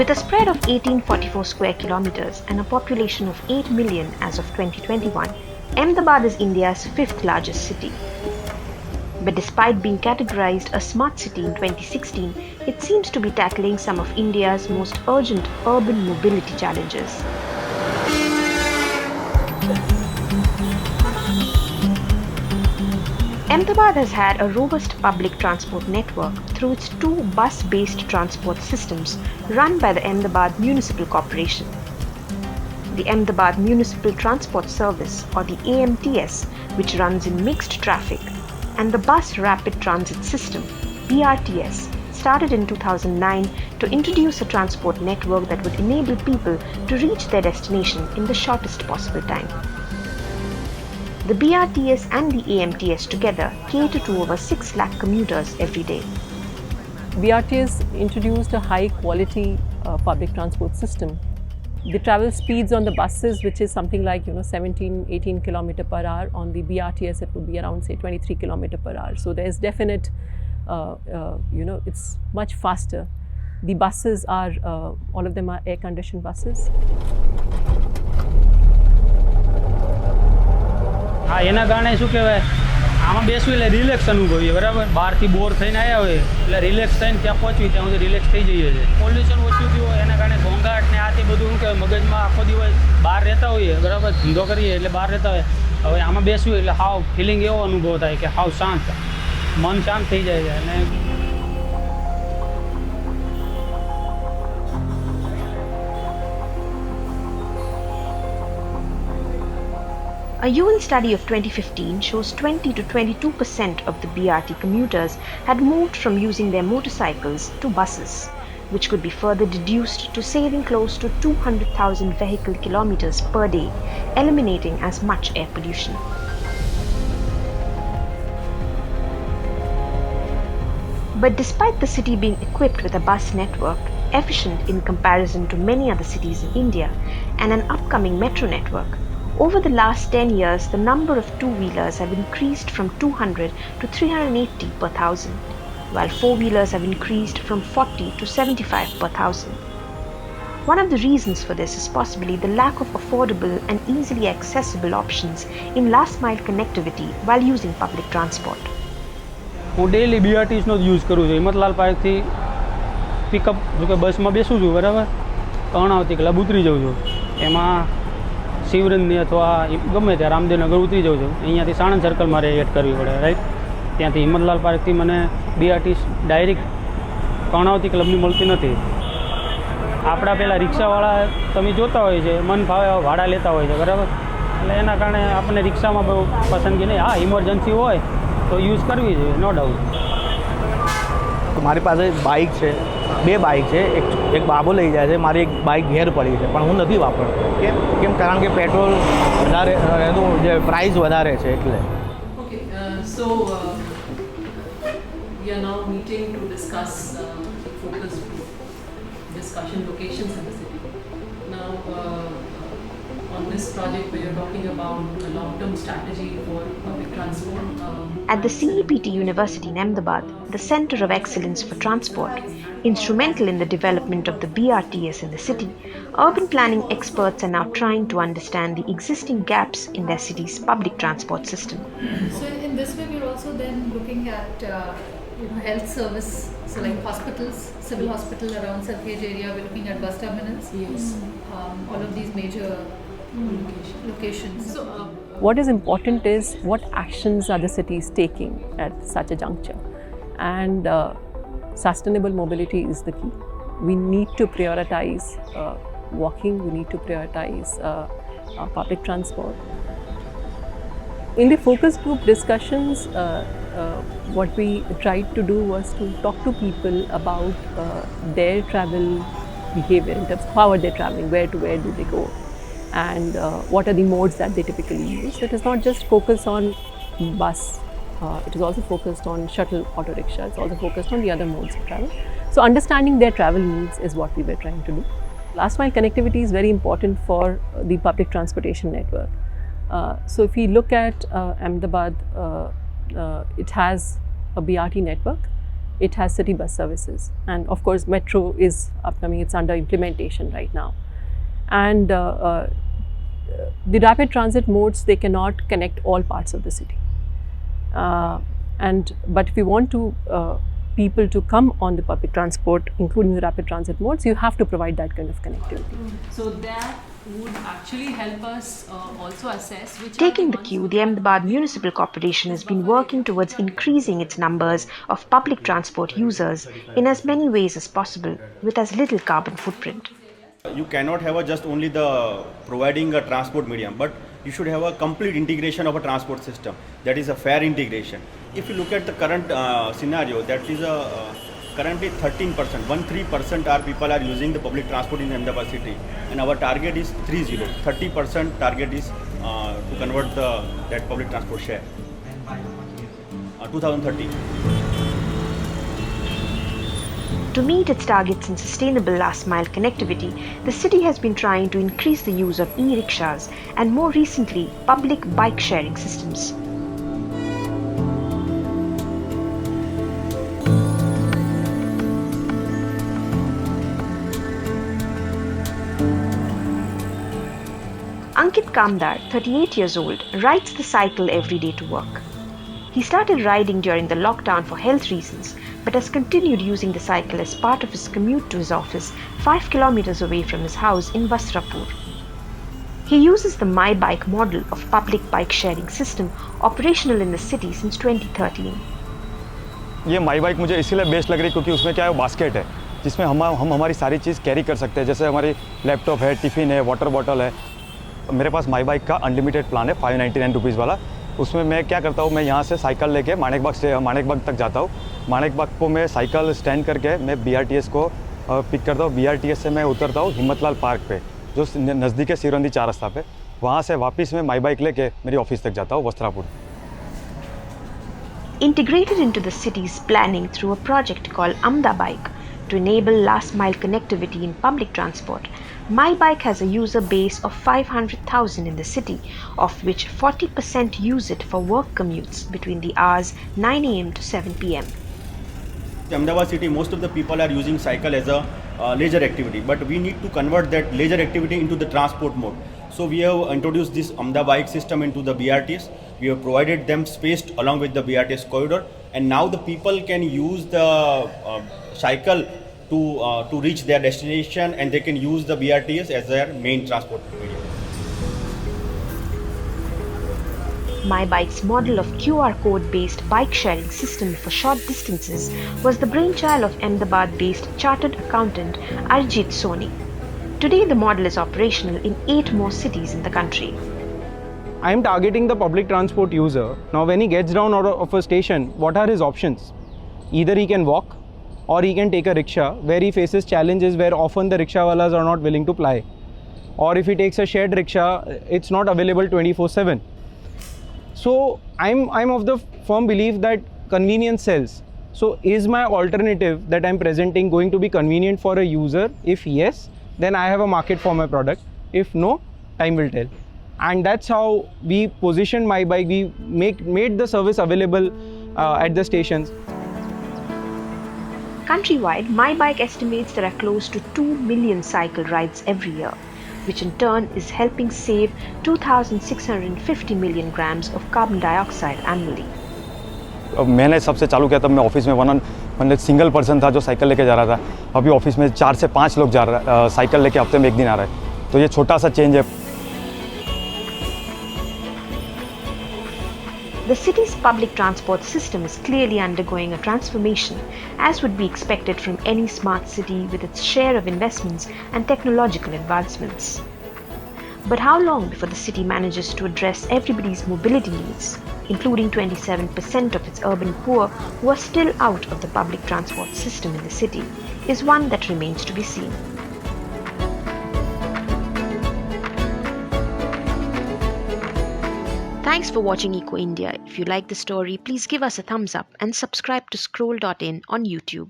With a spread of 1844 square kilometers and a population of 8 million as of 2021, Ahmedabad is India's fifth largest city. But despite being categorized a smart city in 2016, it seems to be tackling some of India's most urgent urban mobility challenges. Ahmedabad has had a robust public transport network through its two bus-based transport systems run by the Ahmedabad Municipal Corporation. The Ahmedabad Municipal Transport Service, or the AMTS, which runs in mixed traffic, and the Bus Rapid Transit System, BRTS, started in 2009 to introduce a transport network that would enable people to reach their destination in the shortest possible time. The BRTS and the AMTS together cater to over 6 lakh commuters every day. BRTS introduced a high quality public transport system. The travel speeds on the buses, which is something like 17-18 km per hour. On the BRTS, it would be around say 23 km per hour. So there's definite, it's much faster. The buses are, all of them are air conditioned buses. હા એના કારણે શું કહેવાય આમાં બેસવું એટલે relax અનુભવીએ બરાબર બહારથી બોર થઈને આવ્યા હોય એટલે રિલેક્સ થઈને ત્યાં પહોંચવી ત્યાં સુધી રિલેક્સ થઈ જઈએ છે પોલ્યુશન ઓછું થયું હોય એના કારણે ઘોંઘાટ ને આ તે બધું શું કહેવાય મગજમાં આખો દિવસ બહાર રહેતા હોઈએ બરાબર ધંધો કરીએ એટલે બહાર રહેતા હોય હવે આમાં બેસવું એટલે હાવ ફિલિંગ એવો અનુભવ થાય કે હાવ શાંત મન શાંત થઈ જાય છે અને A UN study of 2015 shows 20 to 22% of the BRT commuters had moved from using their motorcycles to buses, which could be further deduced to saving close to 200,000 vehicle kilometers per day, eliminating as much air pollution. But despite the city being equipped with a bus network, efficient in comparison to many other cities in India, and an upcoming metro network, over the last 10 years, the number of two-wheelers have increased from 200 to 380 per thousand, while four-wheelers have increased from 40 to 75 per thousand. One of the reasons for this is possibly the lack of affordable and easily accessible options in last-mile connectivity while using public transport. હું daily બીઆરટીએસનો જ use કરું છું Himmatlal પાર્કથી pickup જો કે બસમાં બેસું છું બરાબર કર્ણાવતી ક્લબ ઉતરી જાઉં છું એમાં શિવરંજની અથવા ગમે ત્યાં રામદેવનગર ઉતરી જાઉં છું અહીંયાથી સાણંદ સર્કલ મારે એડ કરવી પડે રાઈટ ત્યાંથી હિંમતલાલ પાર્કથી મને બીઆરટીએસ ડાયરેક્ટ કર્ણાવતી ક્લબની મળતી નથી આપણા પહેલાં રિક્ષાવાળા તમે જોતા હોય છે મન ફાવે ભાડા લેતા હોય છે બરાબર એટલે એના કારણે આપણને રિક્ષામાં બહુ પસંદગી નહીં હા ઇમરજન્સી હોય તો યુઝ કરવી જોઈએ નો ડાઉટ મારી પાસે બાઇક છે બે બાઇક છે એક બાબો લઈ જાય છે મારી એક બાઇક ઘેર પડી છે પણ હું નથી વાપરતો કેમ કારણ કે પેટ્રોલ વધારે એનું જે પ્રાઇસ વધારે છે એટલે Okay, so we are now meeting to discuss the focus group discussion locations in the city. Now, on this project, we are talking about a long-term strategy for public transport. At the CEPT University in Ahmedabad, the Center of Excellence for Transport, instrumental in the development of the BRTS in the city, urban planning experts are now trying to understand the existing gaps in their city's public transport system. So in this way, we're also then looking at health service, so like hospitals, civil hospital around Sarkhej area, we're looking at bus terminals. Yes. All of these major locations. So, what is important is what actions are the cities taking at such a juncture, and sustainable mobility is the key. We need to prioritize walking, we need to prioritize public transport. In the focus group discussions, what we tried to do was to talk to people about their travel behavior in terms of how are they traveling, where to where do they go, and what are the modes that they typically use. It is not just focused on bus, it is also focused on shuttle, auto rickshaw, it's also focused on the other modes of travel. So understanding their travel needs is what we were trying to do. Last mile connectivity is very important for the public transportation network. So if we look at Ahmedabad, it has a BRT network it has city bus services, and of course metro is upcoming, it's under implementation right now. And the rapid transit modes, they cannot connect all parts of the city. But if you want to people to come on the public transport, including the rapid transit modes, you have to provide that kind of connectivity. So that would actually help us also assess which. Taking the cue, the Ahmedabad Municipal Corporation has been working towards increasing its numbers of public transport users in as many ways as possible with as little carbon footprint. You cannot have just only the providing a transport medium, but you should have a complete integration of a transport system. That is a fair integration. If you look at the current scenario, that is currently 13%, 13% are people are using the public transport in Ahmedabad city, and our target is 30% target is to convert that public transport share. 2030. To meet its targets in sustainable last-mile connectivity, the city has been trying to increase the use of e-rickshaws and more recently, public bike-sharing systems. Ankit Kamdar, 38 years old, rides the cycle every day to work. He started riding during the lockdown for health reasons, but has continued using the cycle as part of his commute to his office 5 kilometers away from his house in Vasrapur. He uses the My Bike model of public bike sharing system operational in the city since 2013. ये my bike मुझे इसीलिए best लग रही क्योंकि उसमें क्या है, basket है जिसमें हम हमारी सारी चीज़ कैरी कर सकते हैं, जैसे हमारी लैपटॉप है, टिफ़िन है, वाटर बॉटल है। मेरे पास माई बाइक का अनलिमिटेड प्लान है 599 रुपीज़ वाला। उसमें मैं क्या करता हूँ, मैं यहाँ से साइकिल लेके माणिकबाग तक जाता हूँ। माणिकबाग को मैं साइकिल स्टैंड करके मैं BRTS को पिक करता हूँ। BRTS से मैं उतरता हूँ हिम्मतलाल पार्क पे, जो नज़दीक है सिरोंदी 4 रास्ता पे। वहाँ से वापस मैं माई बाइक लेके मेरी ऑफिस तक जाता हूँ Vastrapur. Integrated into the city's planning through a project called Amda Bike to enable last-mile connectivity in public transport, My Bike has a user base of 500,000 in the city, of which 40% use it for work commutes between the hours 9 a.m. to 7 p.m. Ahmedabad city, most of the people are using cycle as a leisure activity, but we need to convert that leisure activity into the transport mode. So we have introduced this Amda Bike system into the BRTS. We have provided them space along with the BRTS corridor, and now the people can use the cycle to reach their destination, and they can use the BRTS as their main transport medium. My Bike's model of QR code-based bike sharing system for short distances was the brainchild of Ahmedabad-based chartered accountant Arjit Soni. Today, the model is operational in 8 more cities in the country. I am targeting the public transport user. Now when he gets down out of a station, what are his options? Either he can walk or he can take a rickshaw, where he faces challenges where often the rickshawalas are not willing to ply. Or if he takes a shared rickshaw, it's not available 24/7. So I'm of the firm belief that convenience sells. So is my alternative that I'm presenting going to be convenient for a user? If yes, then I have a market for my product. If no, time will tell. And that's how we positioned My Bike. We made the service available at the stations. Countrywide, My Bike estimates there are close to 2 million cycle rides every year, which in turn is helping save 2,650 million grams of carbon dioxide annually. मैंने सबसे चालू किया तब मैं office में मतलब single person था जो साइकिल लेके जा रहा था। अभी ऑफिस में 4 से 5 लोग जा रहा है, साइकिल लेके हफ्ते में 1 दिन आ रहा है। तो ये छोटा सा चेंज है। The city's public transport system is clearly undergoing a transformation, as would be expected from any smart city with its share of investments and technological advancements. But how long before the city manages to address everybody's mobility needs, including 27% of its urban poor who are still out of the public transport system in the city, is one that remains to be seen. Thanks for watching Eco India. If you like the story, please give us a thumbs up and subscribe to Scroll.in on YouTube.